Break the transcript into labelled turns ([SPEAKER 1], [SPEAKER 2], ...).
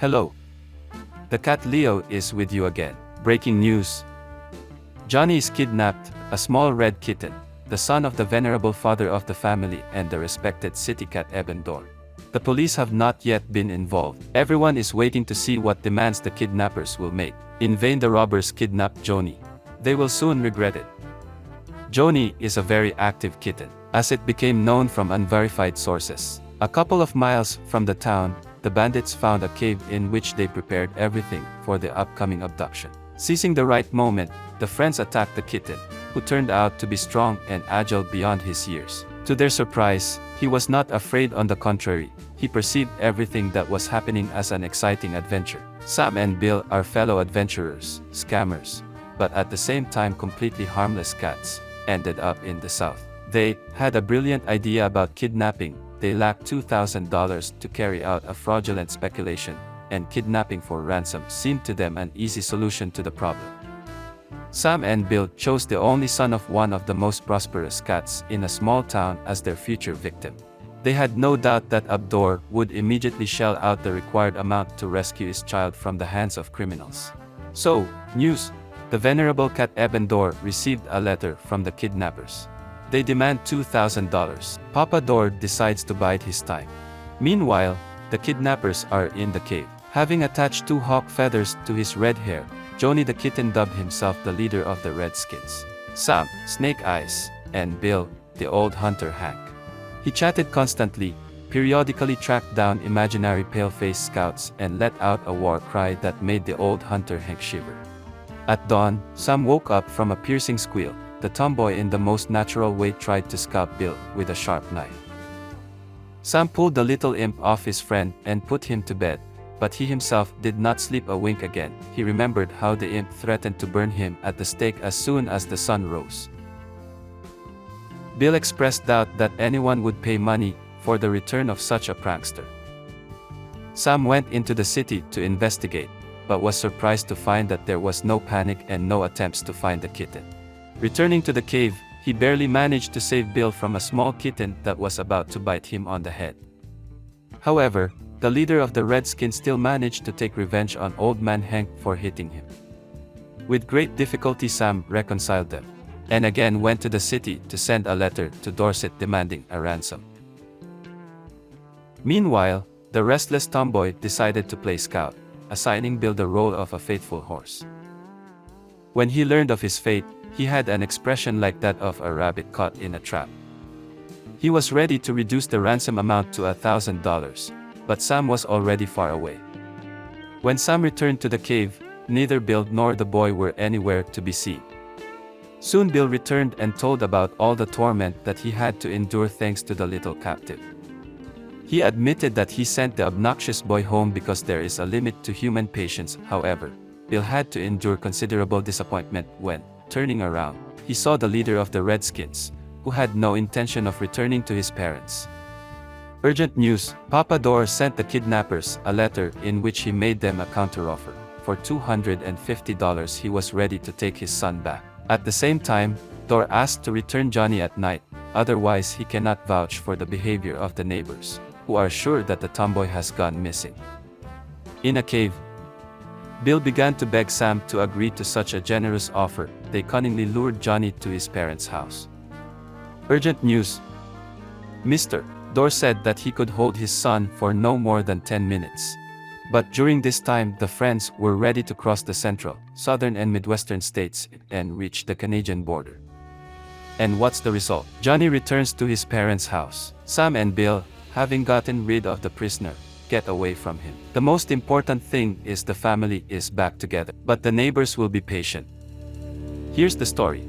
[SPEAKER 1] Hello. The cat Leo is with you again. Breaking news. Johnny is kidnapped, a small red kitten, the son of the venerable father of the family and the respected city cat Ebendor. The police have not yet been involved. Everyone is waiting to see what demands the kidnappers will make. In vain the robbers kidnapped Johnny. They will soon regret it. Johnny is a very active kitten, as it became known from unverified sources. A couple of miles from the town, the bandits found a cave in which they prepared everything for the upcoming abduction. Seizing the right moment, the friends attacked the kitten, who turned out to be strong and agile beyond his years. To their surprise, he was not afraid. On the contrary, he perceived everything that was happening as an exciting adventure. Sam and Bill are fellow adventurers, scammers, but at the same time completely harmless cats, ended up in the South. They had a brilliant idea about kidnapping. They lacked $2,000 to carry out a fraudulent speculation, and kidnapping for ransom seemed to them an easy solution to the problem. Sam and Bill chose the only son of one of the most prosperous cats in a small town as their future victim. They had no doubt that Abdor would immediately shell out the required amount to rescue his child from the hands of criminals. So, news. The venerable cat Ebendor received a letter from the kidnappers. They demand $2,000. Papa Dor decides to bide his time. Meanwhile, the kidnappers are in the cave. Having attached 2 hawk feathers to his red hair, Johnny the kitten dubbed himself the leader of the Redskins. Sam, Snake Eyes, and Bill, the old hunter Hank. He chatted constantly, periodically tracked down imaginary pale-faced scouts and let out a war cry that made the old hunter Hank shiver. At dawn, Sam woke up from a piercing squeal. The tomboy in the most natural way tried to scalp Bill with a sharp knife. Sam pulled the little imp off his friend and put him to bed, but he himself did not sleep a wink again. He remembered how the imp threatened to burn him at the stake as soon as the sun rose. Bill expressed doubt that anyone would pay money for the return of such a prankster. Sam went into the city to investigate, but was surprised to find that there was no panic and no attempts to find the kitten. Returning to the cave, he barely managed to save Bill from a small kitten that was about to bite him on the head. However, the leader of the Redskins still managed to take revenge on Old Man Hank for hitting him. With great difficulty Sam reconciled them, and again went to the city to send a letter to Dorset demanding a ransom. Meanwhile, the restless tomboy decided to play scout, assigning Bill the role of a faithful horse. When he learned of his fate, he had an expression like that of a rabbit caught in a trap. He was ready to reduce the ransom amount to $1,000, but Sam was already far away. When Sam returned to the cave, neither Bill nor the boy were anywhere to be seen. Soon Bill returned and told about all the torment that he had to endure thanks to the little captive. He admitted that he sent the obnoxious boy home because there is a limit to human patience. However, Bill had to endure considerable disappointment when, turning around, he saw the leader of the Redskins, who had no intention of returning to his parents. Urgent news. Papa Dor sent the kidnappers a letter in which he made them a counteroffer. For $250 he was ready to take his son back. At the same time, Dor asked to return Johnny at night, otherwise he cannot vouch for the behavior of the neighbors, who are sure that the tomboy has gone missing. In a cave, Bill began to beg Sam to agree to such a generous offer. They cunningly lured Johnny to his parents' house. Urgent news. Mr. Dor said that he could hold his son for no more than 10 minutes. But during this time the friends were ready to cross the central, southern and midwestern states and reach the Canadian border. And what's the result? Johnny returns to his parents' house. Sam and Bill, having gotten rid of the prisoner, get away from him. The most important thing is the family is back together, but the neighbors will be patient. Here's the story.